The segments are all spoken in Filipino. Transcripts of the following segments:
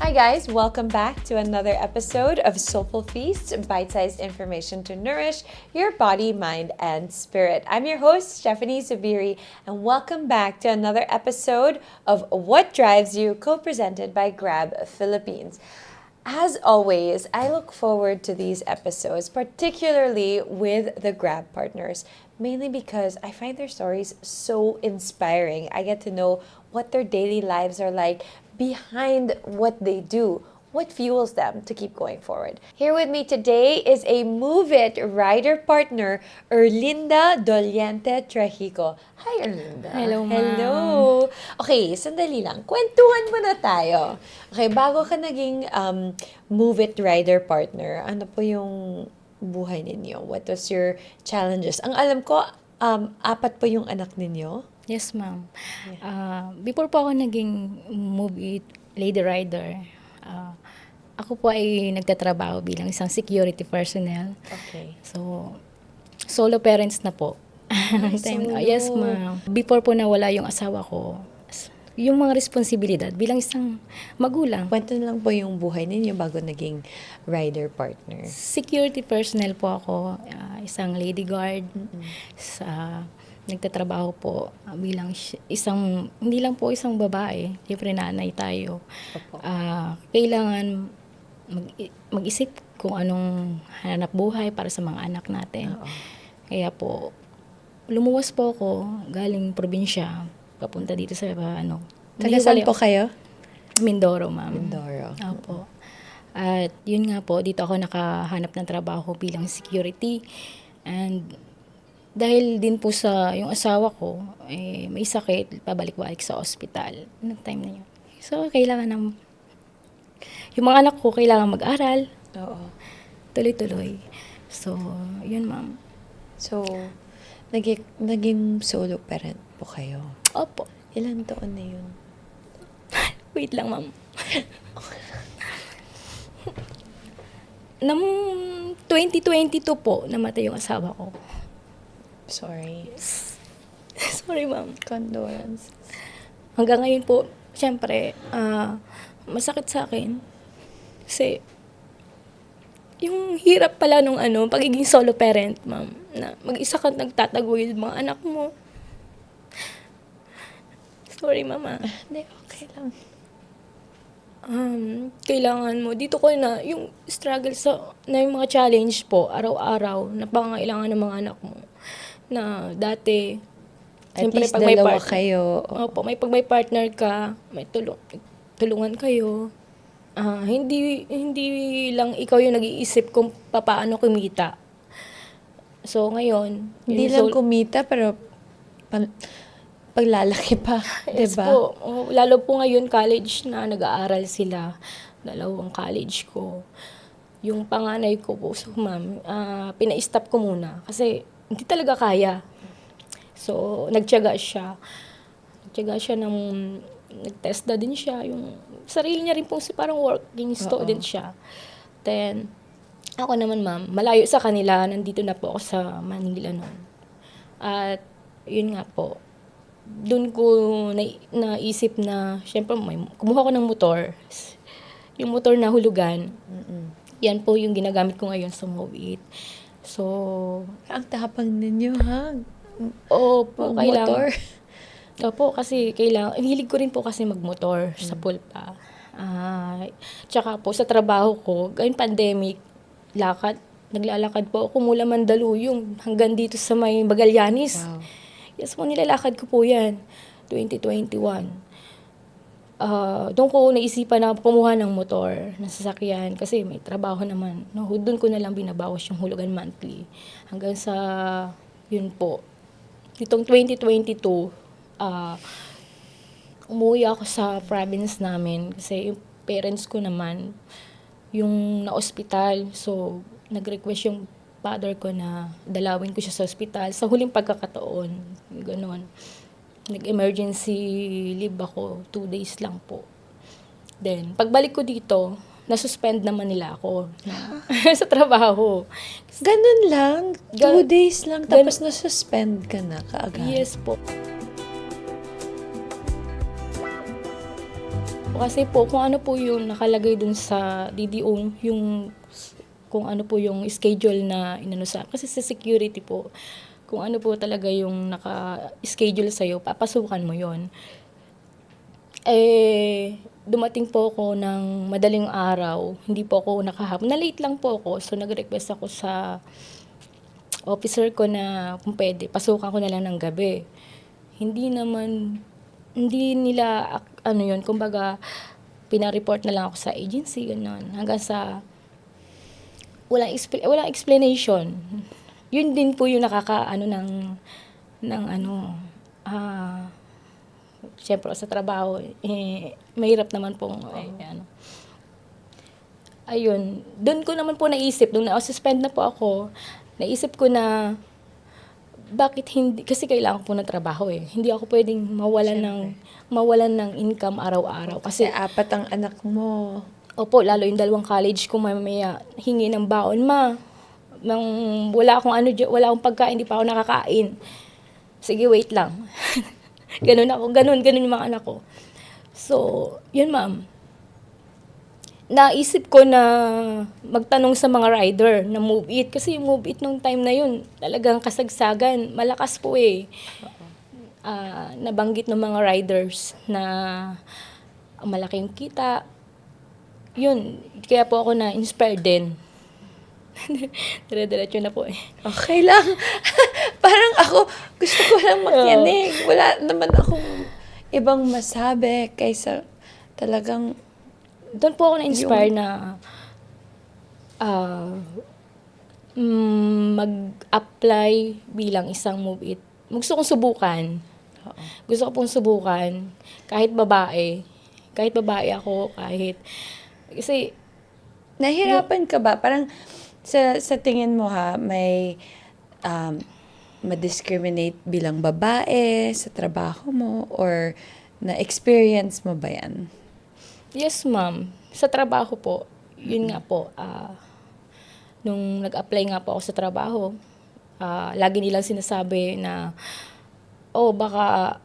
Hi guys, welcome back to another episode of Soulful Feast, bite-sized information to nourish your body, mind, and spirit. I'm your host, Stephanie Zubiri, and welcome back to another episode of What Drives You, co-presented by Grab Philippines. As always, I look forward to these episodes, particularly with the Grab partners, mainly because I find their stories so inspiring. I get to know what their daily lives are like behind what they do, what fuels them to keep going forward. Here with me today is a Move It rider partner, Erlinda Doliente Trejico. Hi, Erlinda. Hello, ma'am. Hello. Okay, sandali lang. Kwentuhan muna tayo. Okay, bago ka naging Move It rider partner, ano po yung buhay ninyo? What was your challenges? Ang alam ko, 4 po yung anak ninyo. Yes, ma'am. Before po ako naging movie lady rider, ako po ay nagtatrabaho bilang isang security personnel. Okay. So, solo parents na po. solo. Yes, ma'am. Before po nawala yung asawa ko, yung mga responsibilidad bilang isang magulang. Kwento na lang po yung buhay ninyo bago naging rider partner. Security personnel po ako, isang lady guard. Nagtatrabaho po bilang isang, hindi lang po isang babae, siyempre nanay tayo. Opo. Kailangan mag-isip kung anong hanap buhay para sa mga anak natin. Oo. Kaya po, lumuwas po ako galing probinsya, papunta dito sa Taga saan po kayo? Mindoro, ma'am. Mindoro. Opo. At yun nga po, dito ako nakahanap ng trabaho bilang security. And dahil din po sa yung asawa ko, may sakit, pabalik-balik sa ospital noong time na yun. So, kailangan yung mga anak ko kailangan mag-aral. Oo. Tuloy-tuloy. So, yun, ma'am. So, naging solo parent po kayo. Opo. Ilan taon na yun? Wait lang, ma'am. Nang 2022 po, namatay yung asawa ko. Sorry. Sorry, ma'am. Condolence. Hanggang ngayon po, syempre, masakit sa akin. Kasi, yung hirap pala nung pagiging solo parent, ma'am, na mag-isa kang nagtataguyod mga anak mo. Sorry, mama. Hindi, okay lang. Kailangan mo, dito ko na, yung struggle na yung mga challenge po, araw-araw, na pangangailangan ng mga anak mo. Na dati, At siyempre, least pag may dalawa kayo. Opo, pag may partner ka, may tulungan kayo. Hindi lang ikaw yung nag-iisip kung paano kumita. So, ngayon, Hindi lang kumita, pero paglalaki pa. yes diba? po. Lalo po ngayon, college na, nag-aaral sila. 2 college ko. Yung panganay ko po, so ma'am, pina-stop ko muna. Kasi, hindi talaga kaya. So, nagtiyaga siya. Nag-test na din siya. Yung sarili niya rin po, parang working student siya. Then, ako naman, ma'am, malayo sa kanila. Nandito na po ako sa Manila noon. At, yun nga po. Doon ko naisip na, syempre, kumuha ko ng motor. Yung motor na hulugan. Yan po yung ginagamit ko ngayon sa Move It. So, ang tapang ninyo, ha? opo, Motor. Opo, kasi hilig ko rin po kasi magmotor sa pulpa. Tsaka po sa trabaho ko, ngayong pandemic, naglalakad po ako mula Mandaluyong hanggang dito sa may Magallanes. Wow. Yes po, nilalakad ko po yan, 2021. Doon ko naisipan na kumuha ng motor, ng sasakyan, kasi may trabaho naman. No, doon ko na lang binabawas yung hulugan monthly. Hanggang sa, yun po. Itong 2022, umuwi ako sa province namin kasi yung parents ko naman, yung na-ospital. So, nag-request yung father ko na dalawin ko siya sa ospital sa huling pagkakataon. Ganon. Nag-emergency leave ako, 2 days lang po. Then, pagbalik ko dito, nasuspend naman nila ako sa trabaho. Ganun lang? 2 days lang, tapos nasuspend ka na kaagad? Yes po. po kasi po kung ano po yung nakalagay dun sa DDO, yung kung ano po yung schedule na inano sa kasi sa security po, kung ano po talaga yung naka-schedule sa'yo, papasukan mo yon. Dumating po ako ng madaling araw, hindi po ako nakahapon. Na-late lang po ako, so nag-request ako sa officer ko na kung pwede, pasukan ko na lang ng gabi. Hindi nila, ano yun, kumbaga, pinareport na lang ako sa agency, gano'n. Hanggang sa, walang explanation. Yun din po yung siyempre sa trabaho, mahirap naman pong, ayun, doon ko naman po naisip, nung na-suspend na po ako, naisip ko na, bakit hindi, kasi kailangan po ng trabaho eh. Hindi ako pwedeng mawalan ng income araw-araw. Kasi 4 ang anak mo. Opo, lalo yung 2 college ko mamaya hingi ng baon, wala akong pagkain, hindi pa ako nakakain. Sige, wait lang. Ganun yung mga anak ko. So, yun ma'am. Naisip ko na magtanong sa mga rider na Move It. Kasi yung Move It nung time na yun, talagang kasagsagan. Malakas po eh. Nabanggit ng mga riders na malaking kita. Yun, kaya po ako na-inspired din. Dire-diretso na po eh. Okay lang. Parang ako, gusto ko lang makinig. Wala naman akong ibang masabi kaysa talagang doon po ako na-inspire na mag-apply bilang isang Move It. Gusto kong subukan. Gusto ko pong subukan. Kahit babae ako, kasi nahirapan ka ba? Parang sa tingin mo ha, may ma-discriminate bilang babae sa trabaho mo or na-experience mo ba yan? yes, ma'am. Sa trabaho po, yun nga po, nung nag-apply nga po ako sa trabaho, lagi nilang sinasabi na, baka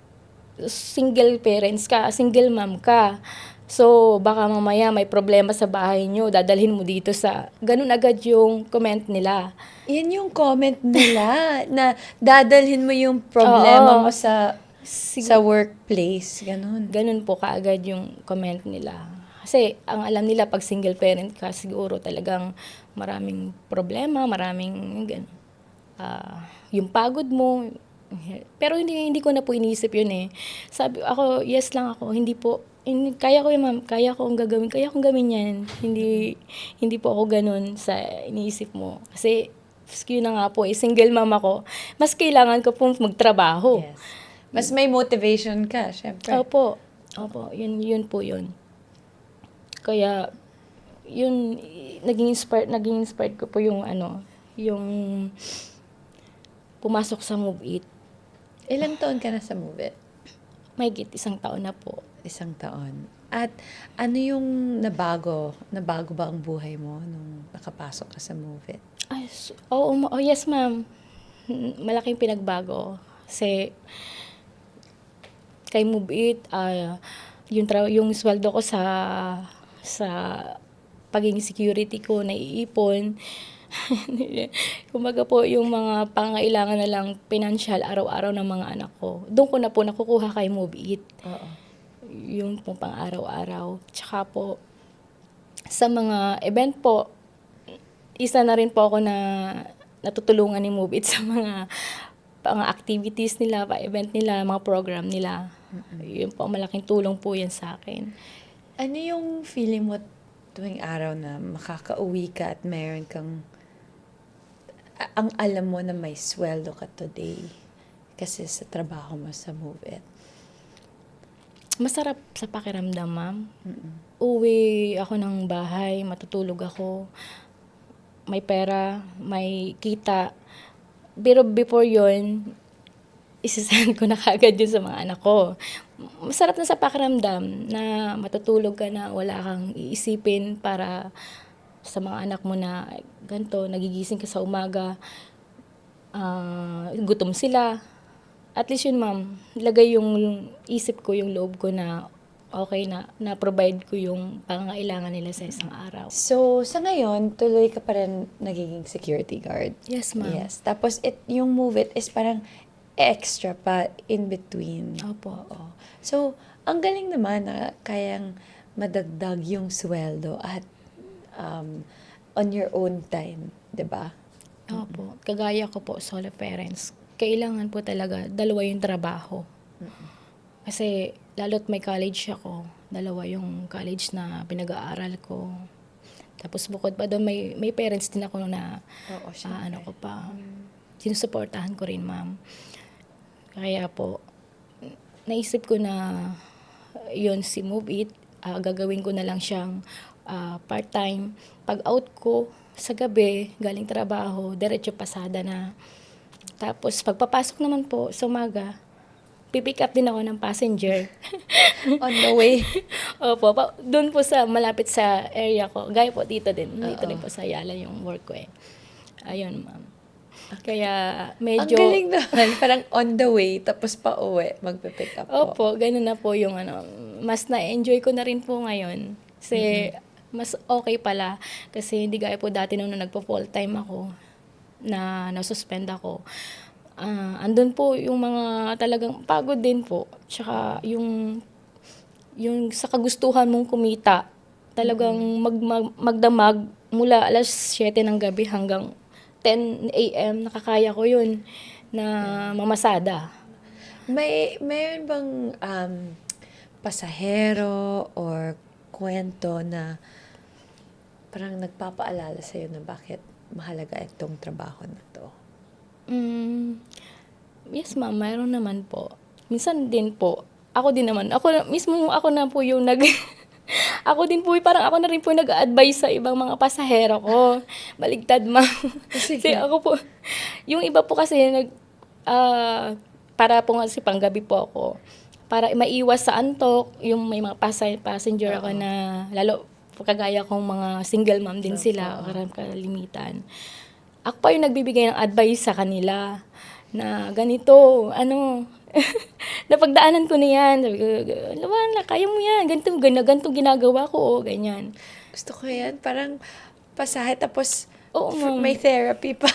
single parents ka, single mom ka. So, baka mamaya may problema sa bahay nyo, dadalhin mo dito sa, ganun agad yung comment nila. Yan yung comment nila na dadalhin mo yung problema mo sa workplace, ganun. Ganun po kaagad yung comment nila. Kasi ang alam nila pag single parent ka, siguro talagang maraming problema, maraming yung pagod mo. Pero hindi ko na po iniisip yun eh. Sabi ako, yes lang ako, kaya ko yun, ma'am, kaya kong gawin yan. Hindi po ako ganun sa iniisip mo. Kasi yun na nga po, single mom ako, mas kailangan ko pong magtrabaho. Yes. Mas may motivation ka, syempre. Opo, yun po yun. Kaya, yun, naging inspired ko po yung yung pumasok sa Move It. Ilang taon ka na sa Move It? Mahigit 1 taon na po. 1 taon. At ano yung nabago? Nabago ba ang buhay mo nung nakapasok ka sa Move It? Yes, ma'am. Malaking pinagbago. Kasi, kay Move It, yung sweldo ko sa pagiging security ko, naiipon. Kumbaga po, yung mga pangailangan na lang financial araw-araw ng mga anak ko. Doon ko na po nakukuha kay Move It. Oo. Yung pong pang-araw-araw. Tsaka po, sa mga event po, isa na rin po ako na natutulungan ni Move It sa mga activities nila, pa-event nila, mga program nila. Yun po, malaking tulong po yan sa akin. Ano yung feeling mo tuwing araw na makakauwi ka at mayroon kang ang alam mo na may sweldo ka today kasi sa trabaho mo sa Move It? Masarap sa pakiramdam, ma'am. Uwi ako ng bahay, matutulog ako, may pera, may kita. Pero before yon, isasend ko na kagad yun sa mga anak ko. Masarap na sa pakiramdam na matutulog ka na wala kang iisipin para sa mga anak mo na ganito, nagigising ka sa umaga, gutom sila. At least yun, ma'am, lagay yung isip ko, yung loob ko na okay na-provide ko yung pangangailangan nila sa isang araw. So, sa ngayon, tuloy ka pa rin nagiging security guard. Yes, ma'am. Yes. Tapos, yung Move It is parang extra pa in between. Opo. Oo. So, ang galing naman na kayang madagdag yung sweldo at on your own time, 'di ba? Opo. Kagaya ko po, solo parents, kailangan po talaga dalawa yung trabaho. Kasi lalo't may college ako, dalawa yung college na pinag-aaral ko. Tapos bukod pa doon, may parents din ako na Oo, syempre. ano ko pa, sinusuportahan ko rin, ma'am. Kaya po, naisip ko na yun si Move It, gagawin ko na lang siyang part-time. Pag out ko sa gabi, galing trabaho, diretso pasada na. Tapos pagpapasok naman po sa umaga, pipick up din ako ng passenger. On the way. Opo, doon po sa malapit sa area ko. Gaya po dito din. Dito Oo. rin po sa Ayala yung work ko eh. Ayun, ma'am. Kaya Ang medyo... galing naman. Parang on the way, tapos pa uwi, magpe-pick up po. Opo, ganun na po yung mas na-enjoy ko na rin po ngayon. Kasi mas okay pala. Kasi hindi gaya po dati nung nagpo-full time ako, na nasuspend ako. Andun po yung mga talagang pagod din po. Tsaka yung sa kagustuhan mong kumita, talagang magdamag mula alas 7 ng gabi hanggang 10 a.m. nakakaya ko yun na mamasada. Mayroon bang pasahero or kwento na parang nagpapaalala sa'yo na bakit mahalaga itong trabaho na to? Yes, ma'am, mayroon naman po. Minsan din po, ako na po yung ako din po, parang ako na rin po yung nag-a-advise sa ibang mga pasahero ko. Baligtad, ma'am. Kasi ako po, yung iba po kasi para po kasi panggabi po ako. Para maiwas sa antok, yung may mga passenger ako na, lalo kagaya kong mga single mom din sila, kalimitan. Ako pa yung nagbibigay ng advice sa kanila na ganito, napagdaanan ko na yan. Sabi ko, Luana, kaya mo yan. Ganito ginagawa ko, ganyan. Gusto ko yan. Parang pasahe tapos Oo, ma'am. may therapy pa.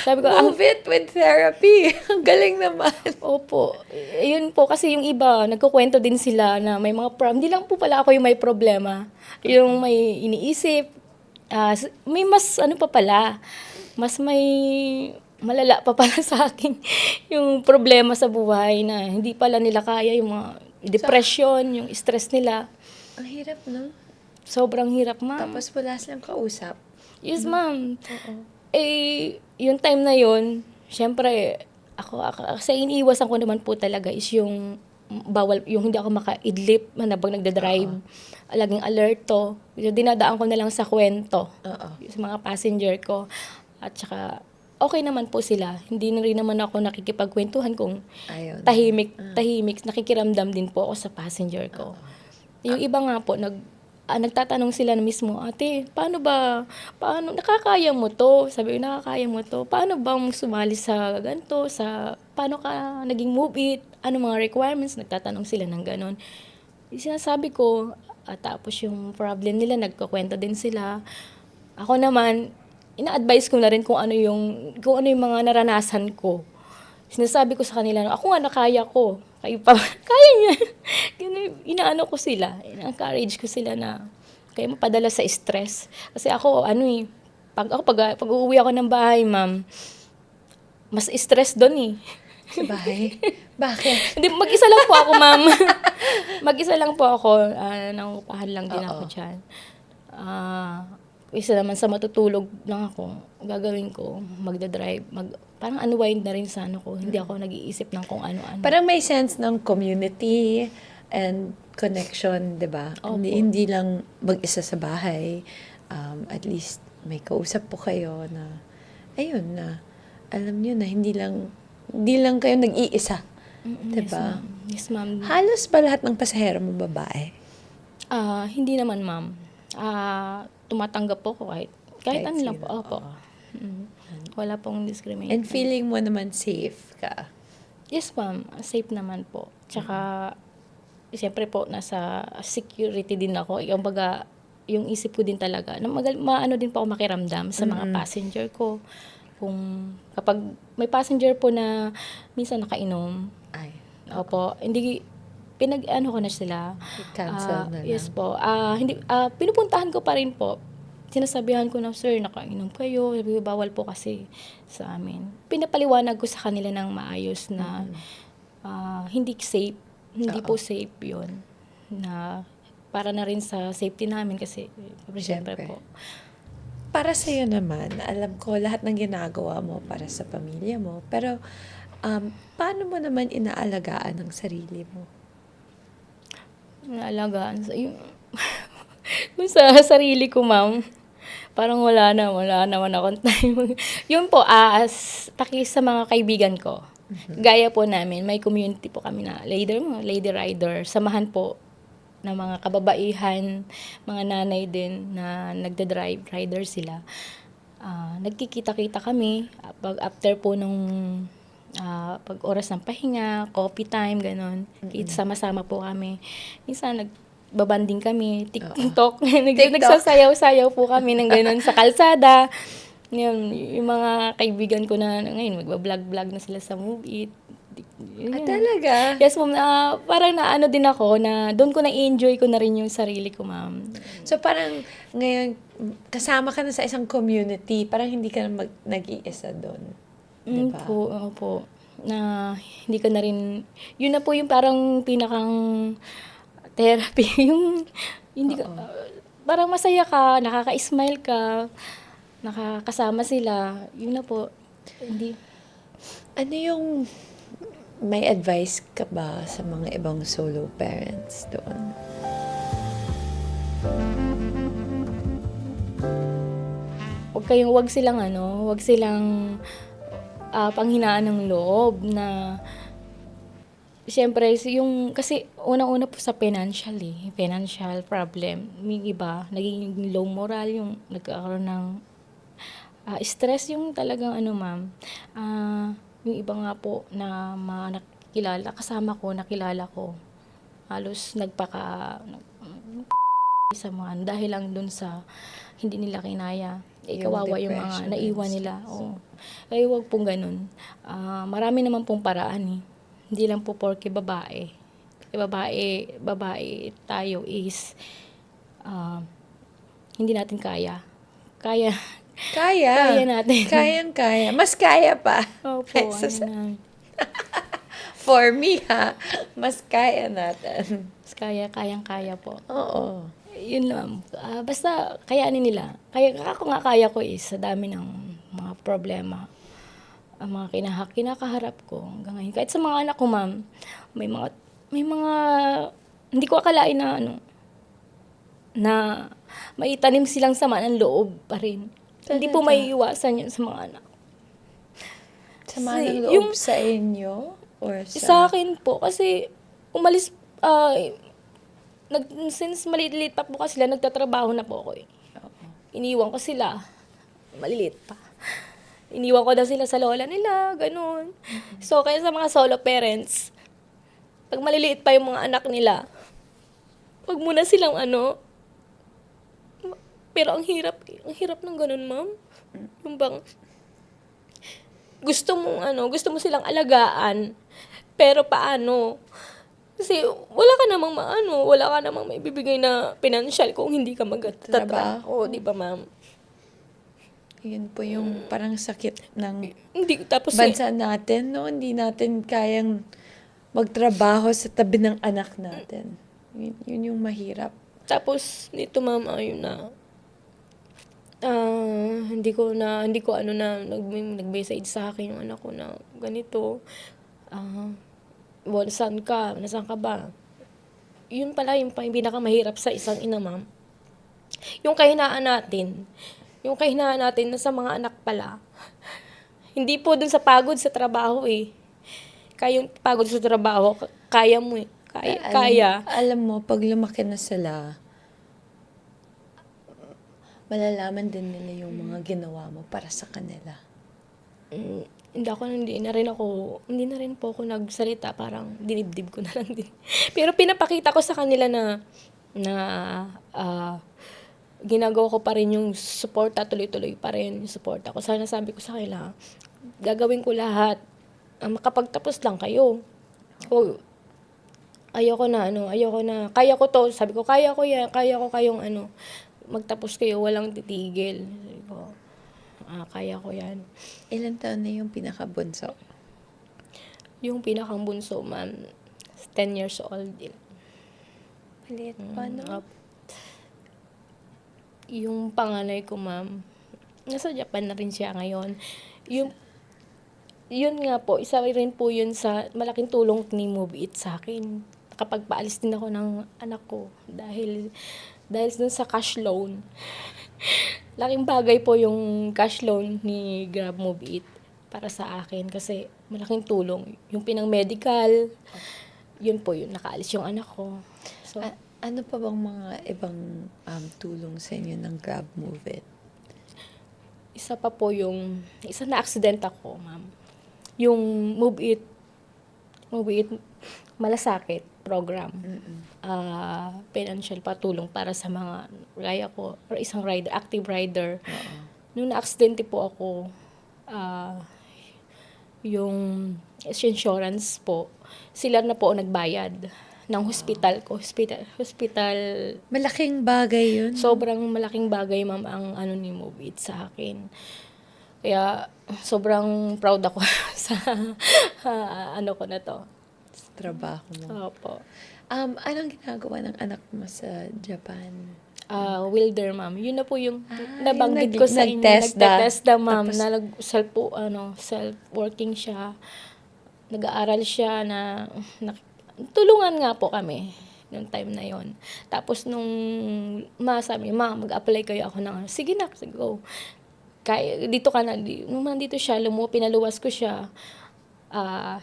Sabi ko, Move It with therapy. Ang galing naman. Opo. Yun po, kasi yung iba, nagkukwento din sila na may mga hindi lang po pala ako yung may problema. Yung may iniisip, may mas pa pala, mas may malala pa pala sa akin yung problema sa buhay na hindi pala nila kaya, yung mga depression, yung stress nila. Ang hirap, no? Sobrang hirap, ma'am. Tapos wala silang kausap. Yes, ma'am. Oo. Yung time na yun, syempre, kasi iniiwasan ko naman po talaga is yung yung hindi ako makaidlip na pag nagda-drive. Laging alerto. Dinadaan ko na lang sa kwento. Sa mga passenger ko. At saka, okay naman po sila. Hindi na rin naman ako nakikipagkwentuhan kung tahimik, nakikiramdam din po ako sa passenger ko. Yung iba nga po, nagtatanong sila na mismo, ate, paano nakakaya mo to? Sabi ko, nakakaya mo to. Paano bang sumali sa ganito? Paano ka naging Move It? Ano mga requirements? Nagtatanong sila ng ganon. Sinasabi ko, tapos yung problem nila, nagkukwento din sila. Ako naman, ina-advise ko na rin kung ano yung mga naranasan ko. Sinasabi ko sa kanila, ako nga nakaya ko. Kayo pa, kaya niya. Inaano ko sila, ina-encourage ko sila na kayo mapadala sa stress. Kasi ako, pag uuwi ako ng bahay, ma'am, mas stress doon eh. Sa bahay? Bakit? Hindi, mag-isa lang po ako, ma'am. Mag-isa lang po ako. Nangungupahan lang din ako dyan. Isa naman sa matutulog lang ako, gagawin ko, magdadrive, parang unwind na rin sa ko. Hindi ako nag-iisip ng kung ano-ano. Parang may sense ng community and connection, di ba? Hindi lang mag-isa sa bahay. At least may kausap po kayo na, ayun na, alam nyo na hindi lang kayo nag-iisa. Di ba? Yes, ma'am. Halos ba lahat ng pasahero mo babae? Hindi naman, ma'am. Tumatanggap po ko kahit ano lang po. Opo. Wala pong discrimination. And feeling mo naman safe ka? Yes, ma'am. Safe naman po. Tsaka, siyempre po, nasa security din ako. Yung baga, yung isip ko din talaga, na maano din po ako makiramdam sa mga passenger ko. Kung kapag may passenger po na minsan nakainom, Ay, opo, hindi, pinag-ano ko na sila. cancel na lang. Yes po. Hindi, pinupuntahan ko pa rin po. Sinasabihan ko na, sir, nakainom kayo. Sabi ko, bawal po kasi sa amin. Pinapaliwanag ko sa kanila ng maayos na hindi safe. Hindi po safe yun. Na para na rin sa safety namin kasi, siyempre Siyempre. po. Para sa'yo naman, alam ko lahat ng ginagawa mo para sa pamilya mo. Pero, paano mo naman inaalagaan ang sarili mo? Naalagaan. Yung sa sarili ko, ma'am, parang wala naman akong time. Yun po, sa mga kaibigan ko. Gaya po namin, may community po kami na lady rider. Samahan po ng mga kababaihan, mga nanay din na nagda-drive, rider sila. Nagkikita-kita kami pag after po nung pag oras ng pahinga, coffee time, ganon. Sama-sama po kami. Minsan nagbabanding kami, TikTok. Nagsasayaw-sayaw po kami ng ganon sa kalsada. Yun, yung mga kaibigan ko na ngayon, magbablog-vlog na sila sa movie. Yun. Talaga? Yes, ma'am. Parang naano din ako na doon ko na-enjoy ko na rin yung sarili ko, ma'am. So, parang ngayon, kasama ka na sa isang community, parang hindi ka na nag-iisa doon. Diba? Opo. Na hindi ka na rin, yun na po yung parang pinakang therapy. Yung, hindi ka, parang masaya ka, nakaka-smile ka, nakakasama sila. Yun na po. Hindi. Ano yung, may advice ka ba sa mga ibang solo parents doon? Wag silang panghinaan ng loob na siyempre kasi unang-una po sa financial problem. Yung iba naging low moral, yung nagkakaroon ng stress, yung talagang ma'am. Yung iba nga po na mga nakilala ko, halos sa mga dahil lang dun sa hindi nila kinaya. Yung Kawawa yung mga depression naiwan and nila. stress. Oo. Ay, wag pong ganun. Marami naman pong paraan eh. Hindi lang po porke babae. Babae tayo is hindi natin kaya. Kaya natin. Kayang-kaya. Mas kaya pa. Opo. Kaysa for me, mas kaya natin. Mas kayang-kaya po. Oo. Yun lang. Basta kayanin nila. Ako nga kaya ko sa dami ng mga problema. Ang mga kinakaharap ko hanggang ngayon. Kahit sa mga anak ko, ma'am, may mga hindi ko akalain na maitanim silang sama ng loob pa rin. Hindi po maiiwasan yun sa mga anak. Sama ng loob sa inyo? Or Sa akin po, kasi umalis, since maliit pa po kasi sila, nagtatrabaho na po ako eh. Iniwan ko sila, maliliit pa. Iniwan ko na sila sa lola nila, ganun. So, kaya sa mga solo parents, pag maliliit pa yung mga anak nila, wag muna silang pero ang hirap ng ganun, ma'am. Yung bang, gusto mo silang alagaan, pero paano? Kasi wala ka namang maibibigay na financial kung hindi ka magtatrabaho, di ba, ma'am? Yun po yung parang sakit ng Hindi, tapos bansa natin, no? Hindi natin kayang magtrabaho sa tabi ng anak natin. Yun yung mahirap. tapos nito, ma'am, ayun na. Hindi ko nag-message sa akin yung anak ko na ganito. Nasaan ka ba? Yun pala yung pinakamahirap sa isang ina, ma'am. Yung kahinaan natin na sa mga anak pala. Hindi po dun sa pagod sa trabaho eh. Yung pagod sa trabaho, kaya mo eh. Kaya. Alam mo, pag lumaki na sila, malalaman din nila yung mga ginawa mo para sa kanila. hindi na rin po ako nagsalita, parang dinibdib ko na lang din. Pero pinapakita ko sa kanila na ah, ginagawa ko pa rin yung suporta, tuloy-tuloy pa rin yung suporta ko. Sana sabi ko sa kanila, gagawin ko lahat. Makapagtapos lang kayo. O, ayoko na, kaya ko to. Sabi ko, kaya ko yan, kaya ko kayong magtapos kayo, walang titigil. Sabi ko, kaya ko yan. Ilan taon na yung pinakabunso? Yung pinakang bunso, ma'am, 10 years old. Maliit pa, no? Yung panganay ko, ma'am, nasa Japan na rin siya ngayon. Yun nga po, isa rin po yun sa malaking tulong ni Move It sa akin. Kapag paalis din ako ng anak ko dahil dun sa cash loan. Laking bagay po yung cash loan ni Grab Move It para sa akin kasi malaking tulong. Yung pinang medical, yun po yun, nakaalis yung anak ko. So, Ano pa bang mga ibang tulong sa inyo ng Grab Move It? isa na accident ako, ma'am. Yung Move It malasakit program. Financial patulong para sa mga gaya ko or isang rider, active rider. Nung na-aksidente po ako, yung insurance po, sila na po ang nagbayad ng hospital ko. Hospital. Malaking bagay yun. Sobrang malaking bagay, ma'am, ang ni Move It sa akin. Kaya, sobrang proud ako sa ko na to. Sa trabaho mo. Opo. Anong ginagawa ng anak mo sa Japan? Wilder, ma'am. Yun na po yung yung nabanggit ko sa inyo. nagtesda. Nagtetesda, ma'am. Tapos, Self-working siya. Nag-aaral siya tulungan nga po kami noong time na yon. Tapos nung sabi niya, mag-apply kayo ako ng sige na, sige, go. Kaya, dito ka na. Nung nandito siya, pinaluwas ko siya.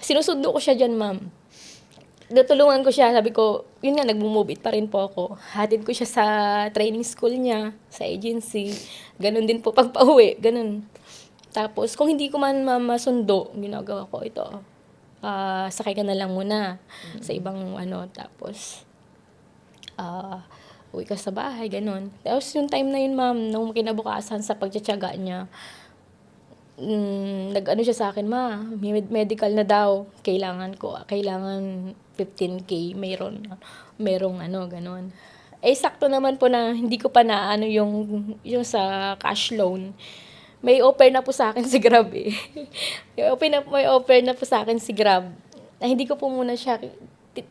Sinusundo ko siya dyan, ma'am. Tutulungan ko siya, sabi ko, yun nga, nag-move it pa rin po ako. Hatid ko siya sa training school niya, sa agency. Ganon din po pag pauwi, ganon. Tapos, kung hindi ko man masundo, ginagawa ko ito. Sakay ka na lang muna sa ibang tapos, uwi ka sa bahay, ganon. Tapos, yung time na yun, ma'am, nung kinabukasan sa pagtsatsaga niya, nag-ano siya sa akin, medical na daw, kailangan 15K, merong ganon. Sakto naman po na hindi ko pa na yung sa cash loan. May offer na po sa akin si Grab eh. May offer na po sa akin si Grab. Hindi ko po muna siya,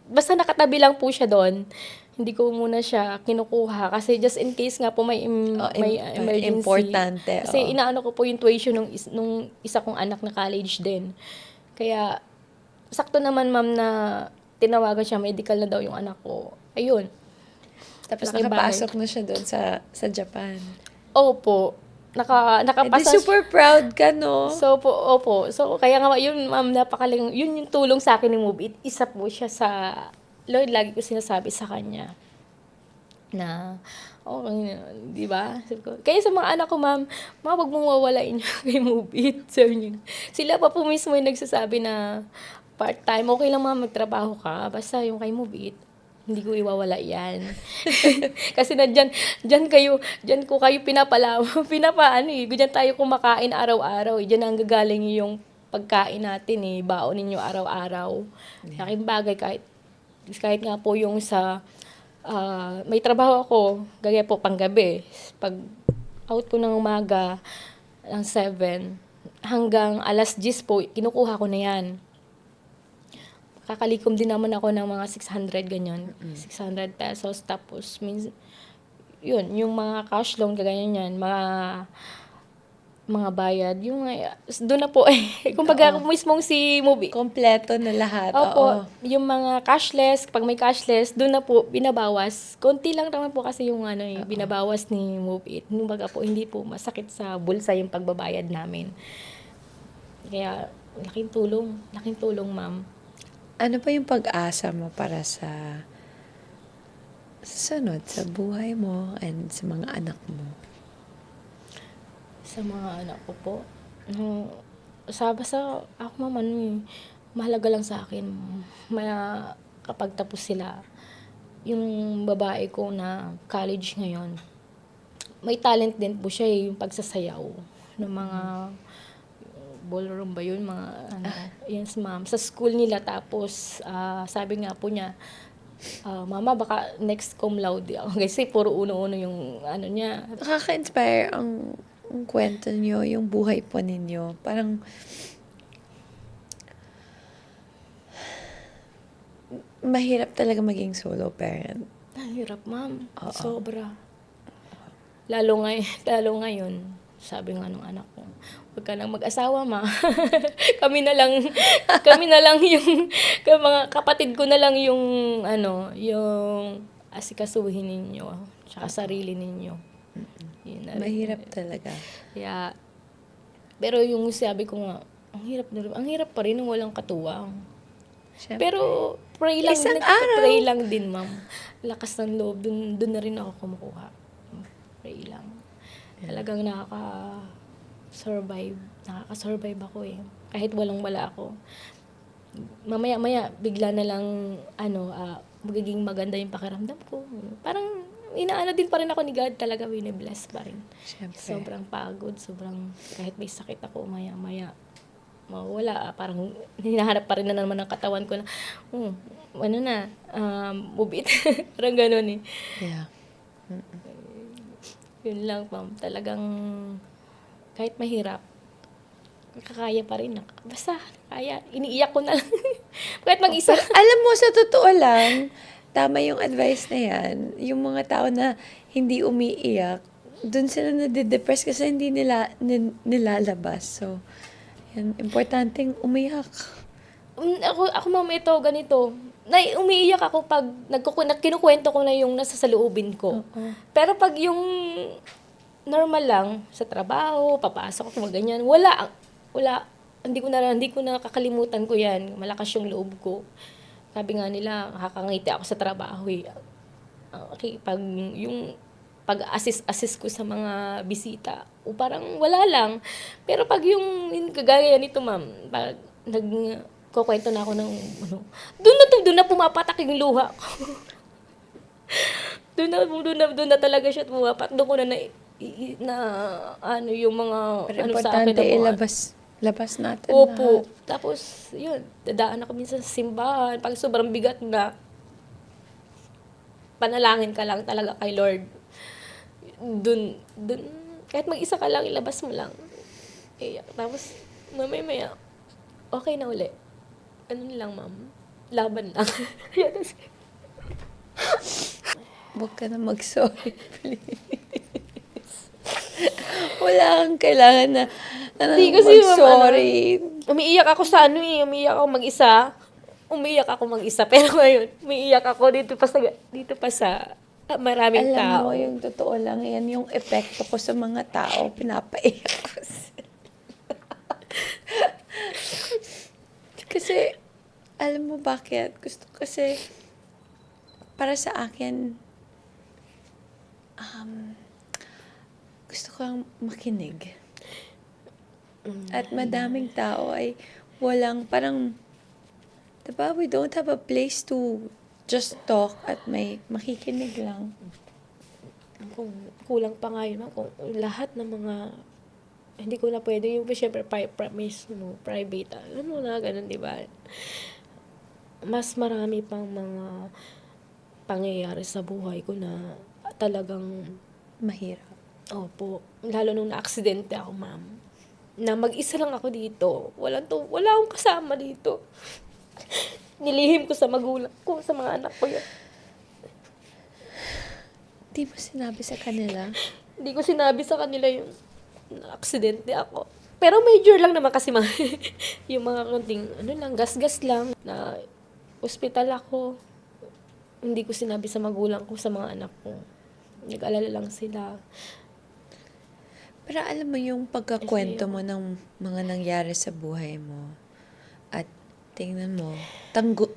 basta nakatabi lang po siya doon. Hindi ko muna siya kinukuha kasi just in case nga po may emergency. Importante. Kasi inaano ko po yung tuition nung isa kong anak na college din. Kaya sakto naman, ma'am, na tinawagan siya, medical na daw yung anak ko. Ayun. Tapos nakapasok na siya doon sa Japan. Opo. Nakapasa. Super proud ka, no? So, opo. So, kaya nga, yun, ma'am, yun yung tulong sa akin ni Move It. Isa po siya sa, Lord, lagi ko sinasabi sa kanya na, di ba? Kaya sa mga anak ko, ma'am, wag mong wawalain kay Move It. Sabi niya. Sila pa po mismo yung nagsasabi na part-time, okay lang, ma'am, magtrabaho ka. Basta yung kay Move It, hindi ko iwawala yan. Kasi dyan ko kayo diyan tayo kumakain araw-araw. Diyan ang gagaling yung pagkain natin baon ninyo araw-araw. Laking bagay kahit nga po yung sa, may trabaho ako, gaya po panggabi. Pag out po ng umaga, ng 7, hanggang 10:00 po, kinukuha ko na yan. Kakalikom din naman ako ng mga 600 ganyan. 600 pesos. Tapos, yun, yung mga cash loan, kagaya yan, mga bayad, yung, doon na po kumbaga mismong si Movie. Kompleto na lahat. Opo, yung mga cashless, pag may cashless, doon na po binabawas. Konti lang naman po kasi yung binabawas ni Move It. Kumbaga po, hindi po masakit sa bulsa yung pagbabayad namin. Kaya, laking tulong, ma'am. Ano pa yung pag-asa mo para sa sunod, sa buhay mo and sa mga anak mo? Sa mga anak ko po, basta ako ma'am, mahalaga lang sa akin, kapag tapos sila, yung babae ko na college ngayon, may talent din po siya yung pagsasayaw ng mga ballroom ba yun, mga ano, yes ma'am, sa school nila. Tapos sabi nga po niya, mama baka next cum laude ako kasi puro uno-uno yung ano niya. Nakaka-inspire ang kwento niyo, yung buhay po ninyo. Parang, mahirap talaga maging solo parent. Ang hirap ma'am, Oo. sobra. Lalo ngayon, sabi nga nung anak ko, huwag ka nang mag-asawa ma. kami na lang yung mga kapatid ko na lang yung yung asikasuhin ninyo, tsaka sarili ninyo. Yun na rin. Mahirap talaga. Kaya, pero yung sabi ko nga, ang hirap pa rin nung walang katuwang. Siyempre. Pero pray lang, Isang nagpa-pray lang din ma'am. Lakas ng loob, dun na rin ako kumukuha. Pray lang. Talagang nakaka-survive ako eh. Kahit walang-wala ako. Mamaya-maya, bigla na lang, magiging maganda yung pakiramdam ko. Parang, inaano din pa rin ako ni God talaga, wini-bless pa rin. Siyempre. Sobrang pagod, kahit may sakit ako, maya-maya, mawala. Parang, hinahanap pa rin na naman ng katawan ko na, mubit. Parang gano'n eh. Yeah. Yun lang, ma'am. Talagang, kahit mahirap, kakaya pa rin. Basta, kaya. Iniiyak ko na lang. Kahit mag-isa. Pero alam mo, sa totoo lang, tama yung advice na yan. Yung mga tao na hindi umiiyak, dun sila nade-depress kasi hindi nila nilalabas. So, yan, importanteng umiyak. Ako ma'am, ito, ganito. Umiiyak ako pag kinukwento ko na yung nasa saloobin ko. Pero pag yung normal lang, sa trabaho, papasok ako, ganyan, wala. Hindi ko na kakalimutan ko yan. Malakas yung loob ko. Sabi nga nila, kakangiti ako sa trabaho eh. Okay, pag-assist ko sa mga bisita, parang wala lang. Pero pag yung kagaya nito ma'am, pag kukwento na ako ng doon na pumapatak yung luha ko. doon na talaga siya pumapatak. Doon ko na yung mga Pero sa akin importante, na mga labas natin opo. lahat. Tapos, yun, dadaan ako minsan sa simbahan. Pag sobrang bigat na, panalangin ka lang talaga kay Lord. Dun, kahit mag-isa ka lang, ilabas mo lang. Tapos, maya, okay na uli. Ganun lang, ma'am. Laban lang. Huwag ka na mag-sorry, please. Wala kang kailangan na Hindi kasi, mag-sorry. Umiiyak ako sa umiiyak ako mag-isa. Pero ngayon, umiiyak ako dito pa sa maraming Alam tao. mo, yung totoo lang, yan yung epekto ko sa mga tao, pinapaiyak ko sila. Kasi, alam mo bakit? Kasi, para sa akin, gusto kang makinig. At madaming tao ay walang, parang, diba, we don't have a place to just talk at may makikinig lang. Kung kulang pa nga yun, kung lahat ng mga hindi ko na pwede yung syempre private ganun, di ba? Mas marami pang mga pangyayari sa buhay ko na talagang Mahirap. opo, lalo nung na-aksidente ako, ma'am, na mag-isa lang ako dito, wala akong kasama dito. Nilihim ko sa magulang ko, sa mga anak ko yun. Di mo sinabi sa kanila? Hindi ko sinabi sa kanila yung aksidente ako. Pero major lang naman kasi yung mga konting, gas-gas lang, na ospital ako. Hindi ko sinabi sa magulang ko, sa mga anak ko. Nag-alala lang sila. Pero alam mo yung pagkakwento mo ng mga nangyari sa buhay mo at tingnan mo,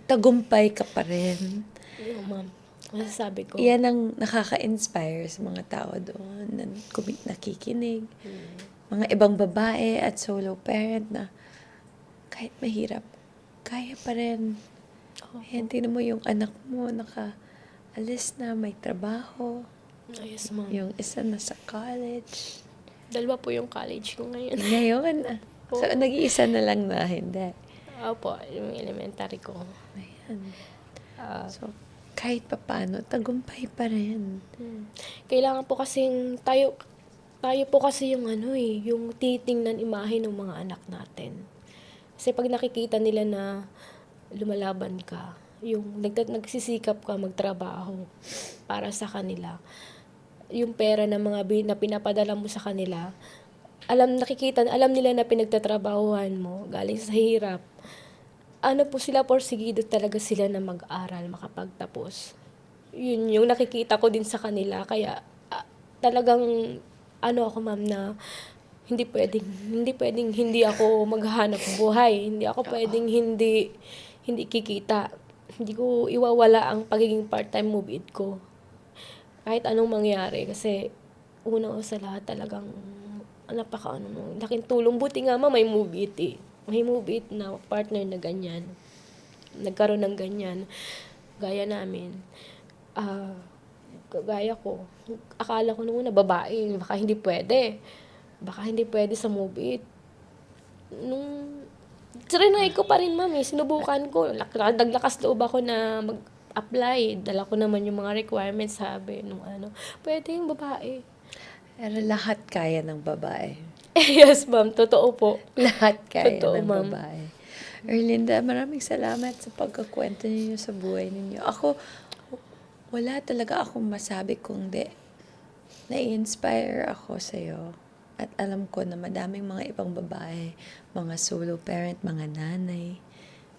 tagumpay ka pa rin. Yung ma'am, masasabi ko. Yan ang nakaka-inspire sa mga tao doon na nakikinig. Mga ibang babae at solo parent na kahit mahirap, kaya pa rin. Ayan, tingnan mo yung anak mo, naka-alis na, may trabaho. Yes, ma'am. Yung isa nasa college. Dalawa po yung college ko ngayon. Ngayon, so Oo. nag-iisa na lang na, hindi. Opo, yung elementary ko. Ayan. Ah, So, kahit papaano, tagumpay pa rin. Kailangan po kasing tayo po kasi yung yung titingnan imahe ng mga anak natin. Kasi pag nakikita nila na lumalaban ka, yung nagsisikap ka magtrabaho para sa kanila, yung pera na na pinapadala mo sa kanila, alam nila na pinagtatrabahuhan mo, galing sa hirap. Ano po sila, porsigido talaga sila na mag-aral, makapagtapos. Yun yung nakikita ko din sa kanila, kaya talagang ako ma'am na hindi pwedeng hindi ako maghahanap buhay. Hindi ako pwedeng hindi kikita. Hindi ko iwawala ang pagiging part-time move it ko. Kahit anong mangyari, kasi una sa lahat talagang laking tulong. Buti nga may move it eh. May move it na partner na ganyan. Nagkaroon ng ganyan. Gaya namin. Gaya ko. Akala ko nung una babae, baka hindi pwede. Baka hindi pwede sa move it. Trinay ko pa rin, ma'am, eh. Sinubukan ko. Naglakas loob ako na mag-apply. Dala ko naman yung mga requirements, sabi nung pwede yung babae. Pero lahat kaya ng babae. Yes, ma'am. Totoo po. Lahat kaya Totoo, ng ma'am. babae. Erlinda, maraming salamat sa pagkakwento ninyo sa buhay ninyo. Ako, wala talaga akong masabi kundi na-inspire ako sa'yo. At alam ko na madaming mga ibang babae, mga solo parent, mga nanay,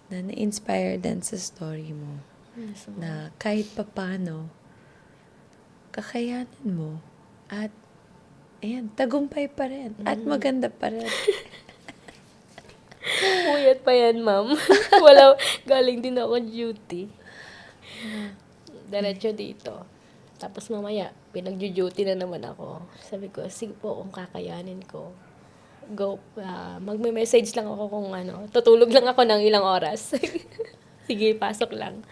na na-inspire din sa story mo. Yes, ma'am. Na kahit papano, kakayanin mo. At, ayan, tagumpay pa rin. At maganda pa rin. Puyat pa yan, ma'am. Galing din ako duty. Diretso dito. Tapos mamaya, pinag-duty na naman ako. Sabi ko, sige po kung kakayanin ko. Go. Magme-message lang ako kung tutulog lang ako ng ilang oras. Sige, pasok lang.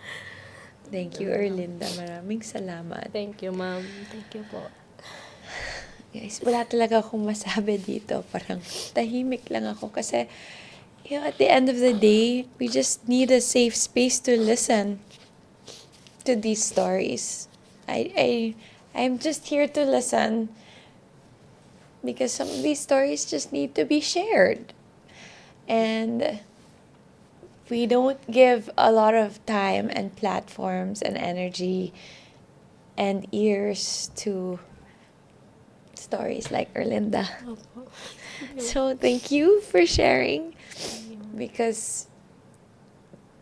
Thank you, Erlinda. Maraming salamat. Thank you, ma'am. Thank you po. Guys, wala talaga akong masabi dito. Parang tahimik lang ako kasi at the end of the day, we just need a safe space to listen to these stories. I'm just here to listen because some of these stories just need to be shared. And we don't give a lot of time and platforms and energy and ears to stories like Erlinda. Opo. So, thank you for sharing because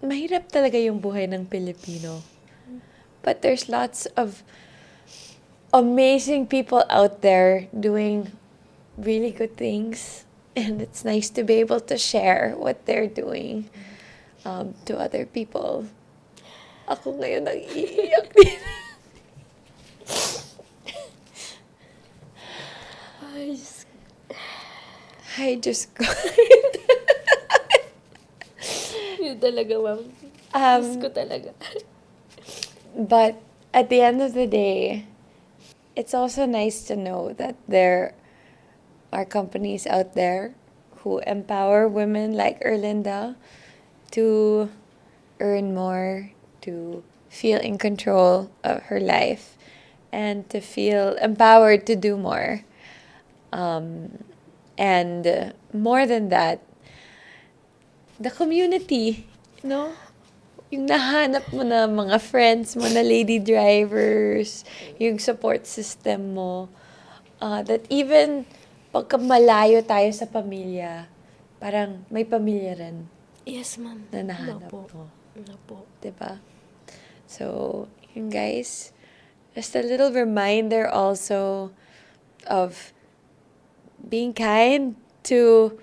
mahirap talaga yung buhay ng Pilipino. But there's lots of amazing people out there doing really good things. And it's nice to be able to share what they're doing to other people. Ako ngayon nag-iiyak din. Ay, Diyos ko. Yun talaga, ma'am. Diyos ko talaga. But at the end of the day, it's also nice to know that there are companies out there who empower women like Erlinda to earn more, to feel in control of her life, and to feel empowered to do more. And more than that, the community, yung nahanap mo na mga friends mo na lady drivers, yung support system mo, that even pagka malayo tayo sa pamilya, parang may pamilya rin Yes, ma'am. na nahanap Opo. mo. Opo. Diba? So, yun guys, just a little reminder also of being kind to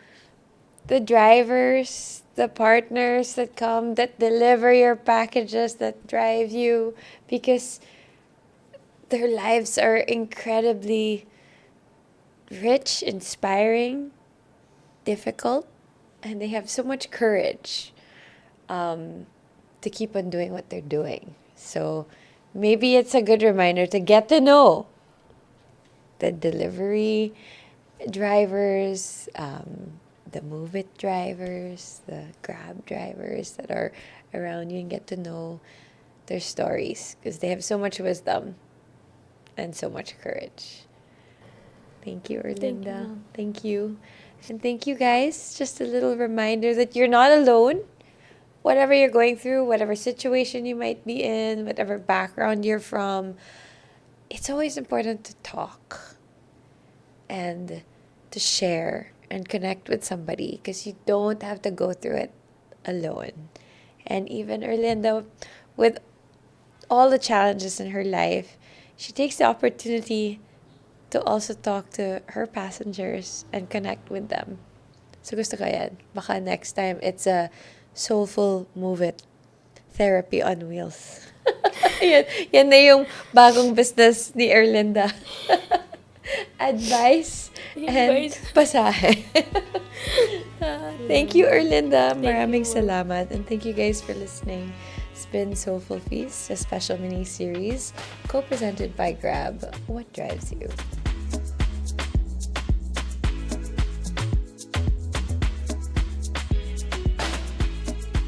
the drivers, the partners that come, that deliver your packages, that drive you, because their lives are incredibly rich, inspiring, difficult, and they have so much courage to keep on doing what they're doing. So maybe it's a good reminder to get to know the delivery drivers, the Move It drivers, the Grab drivers that are around you, and get to know their stories because they have so much wisdom and so much courage. Thank you, Thank you, Erlinda. Ma'am. Thank you. And thank you, guys. Just a little reminder that you're not alone. Whatever you're going through, whatever situation you might be in, whatever background you're from, it's always important to talk and to share and connect with somebody because you don't have to go through it alone. And even Erlinda, with all the challenges in her life, she takes the opportunity to also talk to her passengers and connect with them. So gusto ko yan. Baka next time it's a soulful move it therapy on wheels. yan na yung bagong business ni Erlinda. Advice and Advice. pasahe. Thank you, Erlinda. Thank Maraming you. salamat. And thank you guys for listening. It's been Soulful Feast, a special mini series co-presented by Grab. What drives you?